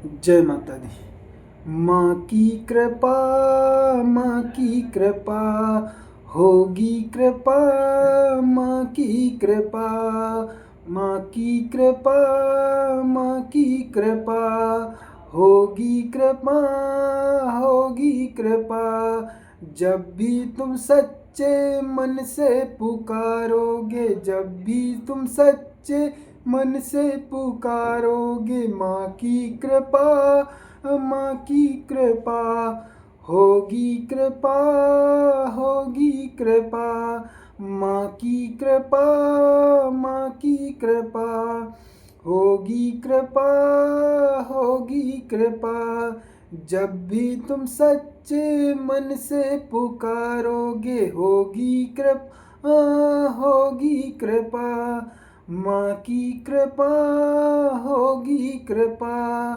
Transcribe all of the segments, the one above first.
जय माता दी। माँ की कृपा, माँ की कृपा, होगी कृपा, माँ की कृपा, माँ की कृपा, माँ की कृपा, होगी कृपा, होगी कृपा। जब भी तुम सच्चे मन से पुकारोगे, जब भी तुम सच्चे मन से पुकारोगे, माँ की कृपा, माँ की कृपा, होगी कृपा, होगी कृपा। माँ की कृपा, माँ की कृपा, होगी कृपा, होगी कृपा। जब भी तुम सच्चे मन से पुकारोगे, होगी कृपा, होगी कृपा। माँ की कृपा, होगी कृपा।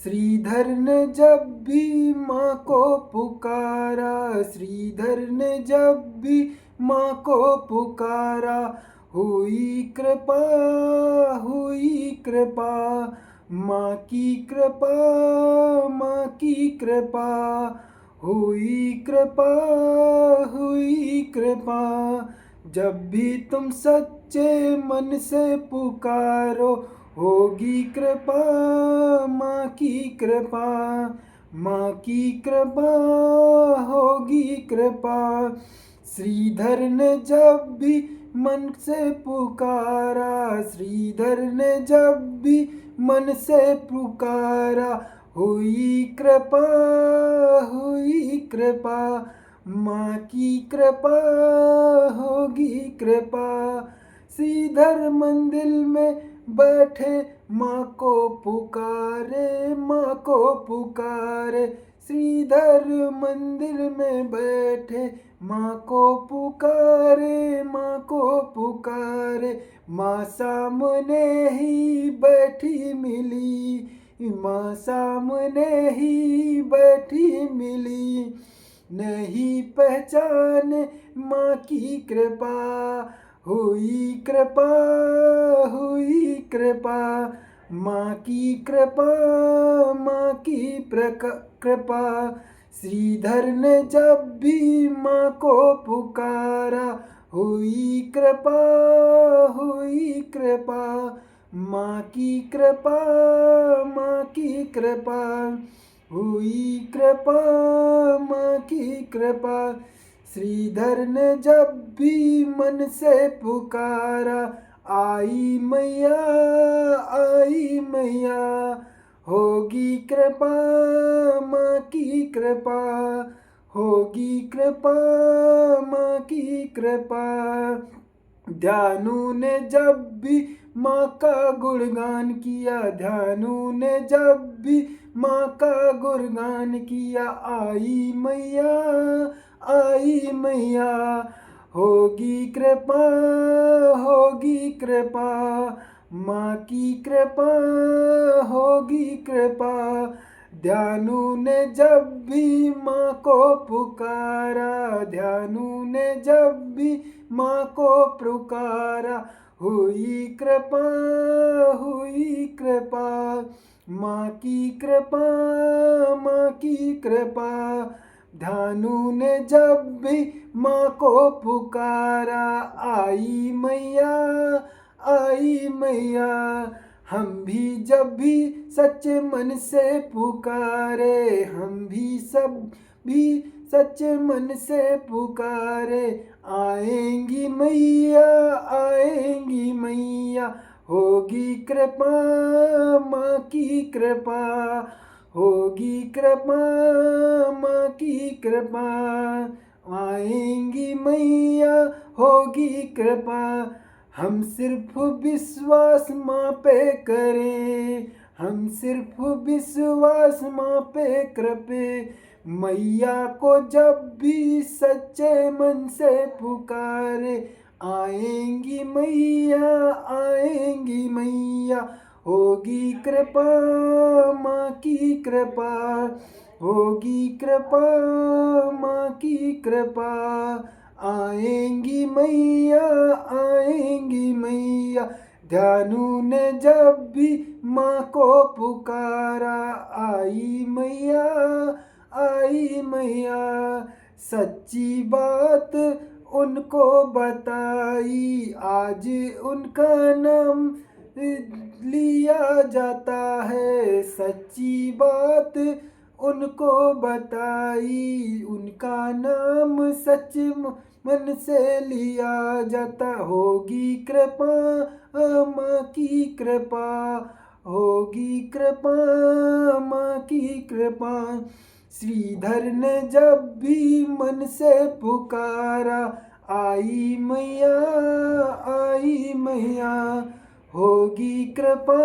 श्रीधर ने जब भी माँ को पुकारा, श्रीधर ने जब भी माँ को पुकारा, हुई कृपा, हुई कृपा। माँ की कृपा, माँ की कृपा, हुई कृपा, हुई कृपा। जब भी तुम सच्चे मन से पुकारो, होगी कृपा, माँ की कृपा, माँ की कृपा, होगी कृपा। श्रीधर ने जब भी मन से पुकारा, श्रीधर ने जब भी मन से पुकारा, हुई कृपा, हुई कृपा। माँ की कृपा, होगी कृपा। श्रीधर मंदिर में बैठे माँ को पुकारे, माँ को पुकारे। श्रीधर मंदिर में बैठे माँ को पुकारे, माँ को पुकारे। माँ सामने ही बैठी मिली, माँ सामने ही बैठी मिली। नहीं पहचान माँ की कृपा, हुई कृपा, हुई कृपा। माँ की कृपा, माँ की कृपा। श्रीधर ने जब भी माँ को पुकारा, हुई कृपा, हुई कृपा। माँ की कृपा, माँ की कृपा, हुई कृपा, माँ की कृपा। श्रीधर ने जब भी मन से पुकारा, आई मैया, आई मैया, होगी कृपा, माँ की कृपा, होगी कृपा, माँ की कृपा। ध्यानु ने जब भी माँ का गुणगान किया, ध्यानु ने जब भी माँ का गुणगान किया, आई मैया, आई मैया, होगी कृपा, होगी कृपा। माँ की कृपा, होगी कृपा। ध्यानु ने जब भी माँ को पुकारा, ध्यानु ने जब भी माँ को पुकारा, हुई कृपा, हुई कृपा। माँ की कृपा, माँ की कृपा। ध्यानु ने जब भी माँ को पुकारा, आई मैया, आई मैया। हम भी जब भी सच्चे मन से पुकारे, हम भी सब भी सच्चे मन से पुकारे, आएंगी मैया, आएंगी मैया, होगी कृपा, माँ की कृपा, होगी कृपा, माँ की कृपा। आएंगी मैया, होगी कृपा। हम सिर्फ विश्वास माँ पे करें, हम सिर्फ विश्वास माँ पे कृपे। मैया को जब भी सच्चे मन से पुकारे, आएंगी मैया, आएंगी मैया, होगी कृपा, माँ की कृपा, होगी कृपा, माँ की कृपा। आएंगी मैया, आएंगी मैया। ध्यानु ने जब भी माँ को पुकारा, आई मैया, आई मैया। सच्ची बात उनको बताई, आज उनका नाम लिया जाता है। सच्ची बात उनको बताई, उनका नाम सच मन से लिया जाता। होगी कृपा माँ की कृपा, होगी कृपा माँ की कृपा। श्रीधर ने जब भी मन से पुकारा, आई मैया, आई मैया। होगी कृपा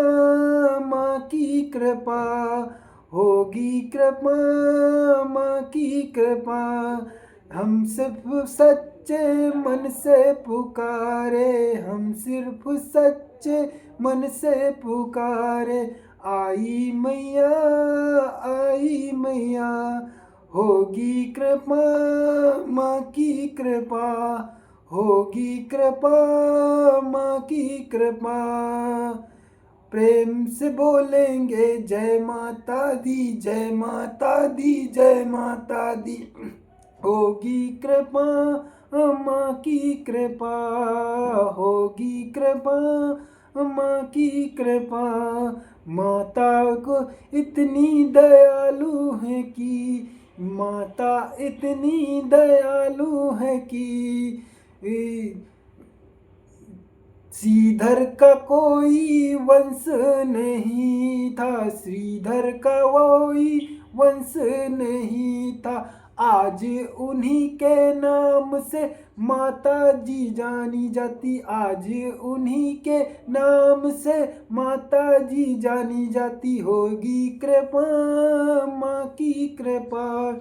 माँ की कृपा, होगी कृपा माँ की कृपा। हम सिर्फ सच्चे मन से पुकारे, हम सिर्फ सच्चे मन से पुकारे। आई मैया, आई मैया। होगी कृपा माँ की कृपा, होगी कृपा माँ की कृपा। प्रेम से बोलेंगे जय माता दी, जय माता दी, जय माता दी। होगी कृपा माँ की कृपा, होगी कृपा माँ की कृपा। माता को इतनी दयालु है कि, माता इतनी दयालु है कि श्रीधर का कोई वंश नहीं था, श्रीधर का कोई वंश नहीं था। आज उन्हीं के नाम से माता जी जानी जाती, आज उन्हीं के नाम से माता जी जानी जाती। होगी कृपा माँ की कृपा,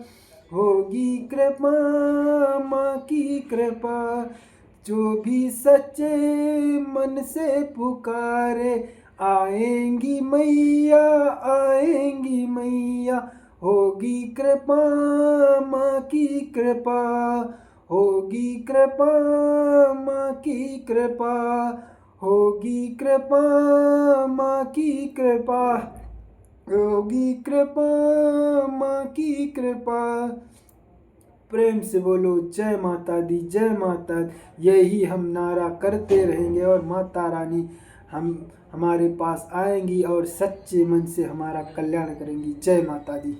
होगी कृपा माँ की कृपा। जो भी सच्चे मन से पुकारे, आएंगी मैया, आएंगी मैया। होगी कृपा माँ की कृपा, होगी कृपा माँ की कृपा, होगी कृपा माँ की कृपा, होगी कृपा माँ की कृपा। प्रेम से बोलो जय माता दी, जय माता दी। यही हम नारा करते रहेंगे और माता रानी हमारे पास आएंगी और सच्चे मन से हमारा कल्याण करेंगी। जय माता दी।